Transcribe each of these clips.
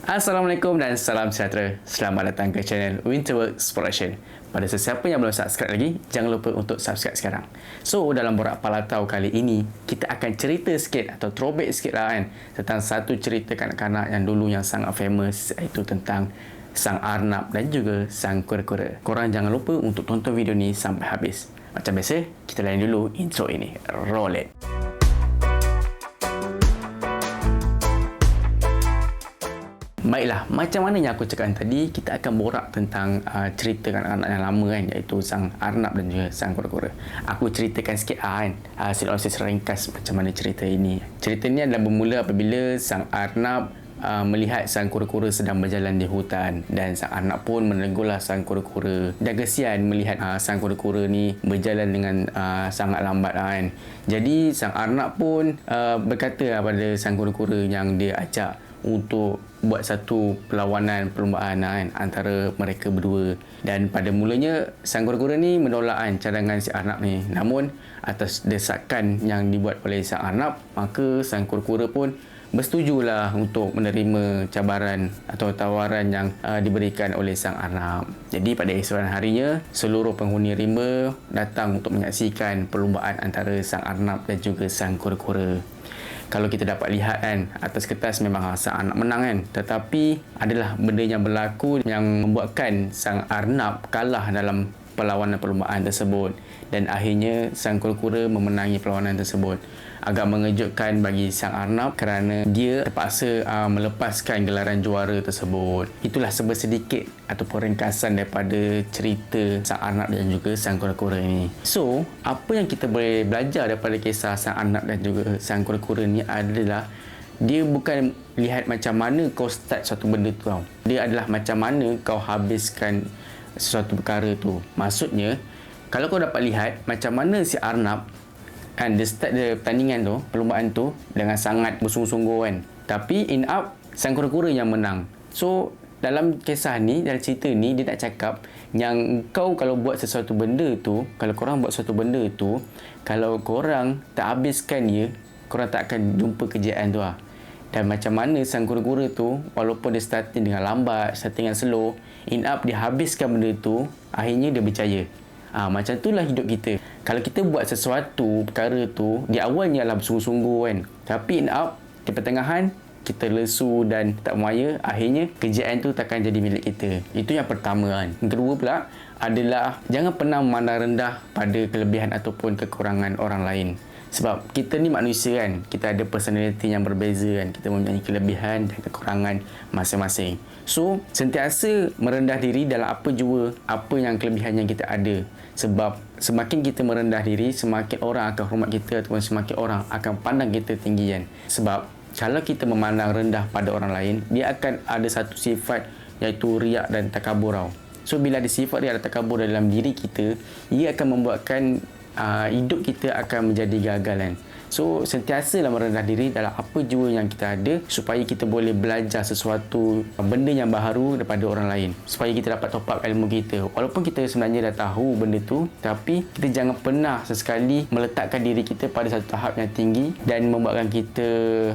Assalamualaikum dan salam sejahtera. Selamat datang ke channel Winterwork Exploration. Pada sesiapa yang belum subscribe lagi, jangan lupa untuk subscribe sekarang. So, dalam Borak Palatau kali ini, kita akan cerita sikit atau throwback sikit lah kan, tentang satu cerita kanak-kanak yang dulu yang sangat famous, iaitu tentang Sang Arnab dan juga Sang Kura-Kura. Korang jangan lupa untuk tonton video ni sampai habis. Macam biasa, kita layan dulu intro ini. Roll it! Baiklah, macam mana yang aku cakap tadi, kita akan borak tentang cerita kanak-kanak yang lama kan, iaitu Sang Arnab dan juga Sang Kura-Kura. Aku ceritakan sikit kan, secara ringkas macam mana cerita ini. Cerita ini adalah bermula apabila Sang Arnab melihat Sang Kura-Kura sedang berjalan di hutan, dan Sang Arnab pun menegurlah Sang Kura-Kura. Dan kesian melihat Sang Kura-Kura ni berjalan dengan sangat lambat kan. Jadi Sang Arnab pun berkata pada Sang Kura-Kura yang dia ajak untuk buat satu perlombaan kan, antara mereka berdua. Dan pada mulanya Sang Kura-Kura ni menolak kan cadangan si Arnab ni. Namun atas desakan yang dibuat oleh Sang Arnab, maka Sang Kura-Kura pun bersetujulah untuk menerima cabaran atau tawaran yang diberikan oleh Sang Arnab. Jadi pada esokan harinya, seluruh penghuni rimba datang untuk menyaksikan perlombaan antara Sang Arnab dan juga Sang Kura-Kura. Kalau kita dapat lihat kan, atas kertas memang Sang Arnab menang kan, tetapi adalah benda yang berlaku yang membuatkan Sang Arnab kalah dalam perlawanan perlombaan tersebut, dan akhirnya Sang Kura-Kura memenangi perlawanan tersebut. Agak mengejutkan bagi Sang Arnab kerana dia terpaksa melepaskan gelaran juara tersebut. Itulah sedikit ataupun ringkasan daripada cerita Sang Arnab dan juga Sang Kura-Kura ini. So, apa yang kita boleh belajar daripada kisah Sang Arnab dan juga Sang Kura-Kura ni adalah dia bukan lihat macam mana kau start suatu benda tu tau. Dia adalah macam mana kau habiskan sesuatu perkara tu. Maksudnya, kalau kau dapat lihat macam mana si Arnab kan, dia start dia pertandingan tu, perlombaan tu dengan sangat bersungguh-sungguh kan, tapi in up Sang Kura-Kura yang menang. So dalam kisah ni, dalam cerita ni, dia nak cakap yang kau kalau buat sesuatu benda tu, kalau korang buat sesuatu benda tu, kalau korang tak habiskan dia, korang tak akan jumpa kejayaan tu lah. Dan macam mana Sang Kura-Kura tu, walaupun dia starting dengan lambat, starting dengan slow, in up dia habiskan benda tu, akhirnya dia berjaya. Macam itulah hidup kita. Kalau kita buat sesuatu perkara tu, di awalnya lah bersungguh-sungguh kan, tapi in up di pertengahan kita lesu dan tak bermaya, akhirnya kejayaan tu takkan jadi milik kita. Itu yang pertama kan. Yang kedua pula adalah jangan pernah memandang rendah pada kelebihan ataupun kekurangan orang lain. Sebab kita ni manusia kan, kita ada personality yang berbeza kan, kita mempunyai kelebihan dan kekurangan masing-masing. So, sentiasa merendah diri dalam apa jua, apa yang kelebihan yang kita ada. Sebab semakin kita merendah diri, semakin orang akan hormat kita ataupun semakin orang akan pandang kita tinggi kan. Sebab kalau kita memandang rendah pada orang lain, dia akan ada satu sifat iaitu riak dan takabur tau. So, bila ada sifat riak dan takabur dalam diri kita, ia akan membuatkan hidup kita akan menjadi gagal kan. So, sentiasalah merendah diri dalam apa jua yang kita ada, supaya kita boleh belajar sesuatu benda yang baharu daripada orang lain, supaya kita dapat top up ilmu kita. Walaupun kita sebenarnya dah tahu benda tu, tapi kita jangan pernah sesekali meletakkan diri kita pada satu tahap yang tinggi dan membuatkan kita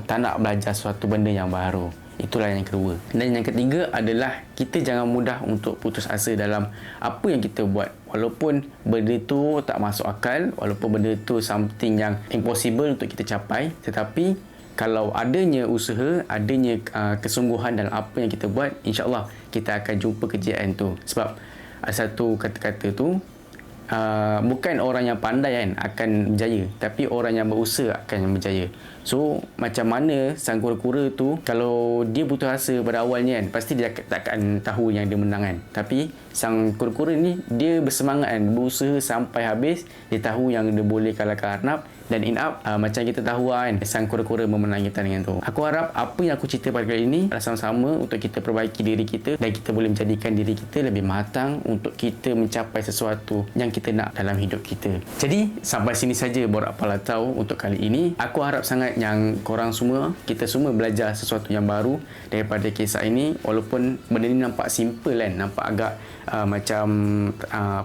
tak nak belajar sesuatu benda yang baharu. Itulah yang kedua. Dan yang ketiga adalah kita jangan mudah untuk putus asa dalam apa yang kita buat. Walaupun benda tu tak masuk akal, walaupun benda tu something yang impossible untuk kita capai, tetapi kalau adanya usaha, adanya kesungguhan dalam apa yang kita buat, insya-Allah kita akan jumpa kejayaan tu. Sebab ada satu kata-kata tu, bukan orang yang pandai kan akan berjaya, tapi orang yang berusaha akan berjaya. So macam mana Sang Kura-Kura tu, kalau dia putus asa pada awalnya kan, pasti dia takkan tahu yang dia menang kan. Tapi Sang Kura-Kura ni dia bersemangat kan, berusaha sampai habis. Dia tahu yang dia boleh kalahkan Arnab, dan in up macam kita tahu kan, Sang Kura-Kura memenangi pertandingan tu. Aku harap apa yang aku cerita pada kali ini adalah sama-sama untuk kita perbaiki diri kita, dan kita boleh menjadikan diri kita lebih matang untuk kita mencapai sesuatu yang kita nak dalam hidup kita. Jadi sampai sini saja Borak Palatau untuk kali ini. Aku harap sangat yang korang semua, kita semua belajar sesuatu yang baru daripada kisah ini. Walaupun benda ni nampak simple kan, nampak agak macam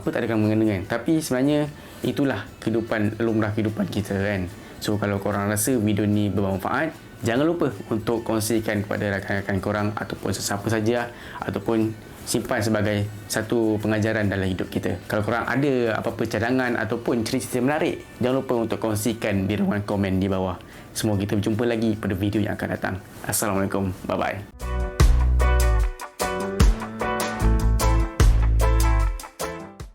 tak ada mengena kan, tapi sebenarnya itulah kehidupan, lumrah kehidupan kita kan. So kalau korang rasa video ni bermanfaat, Jangan lupa untuk kongsikan kepada rakan-rakan korang ataupun sesiapa saja, ataupun simpan sebagai satu pengajaran dalam hidup kita. Kalau korang ada apa-apa cadangan ataupun cerita-cerita menarik, jangan lupa untuk kongsikan di ruangan komen di bawah. Semoga kita berjumpa lagi pada video yang akan datang. Assalamualaikum. Bye-bye.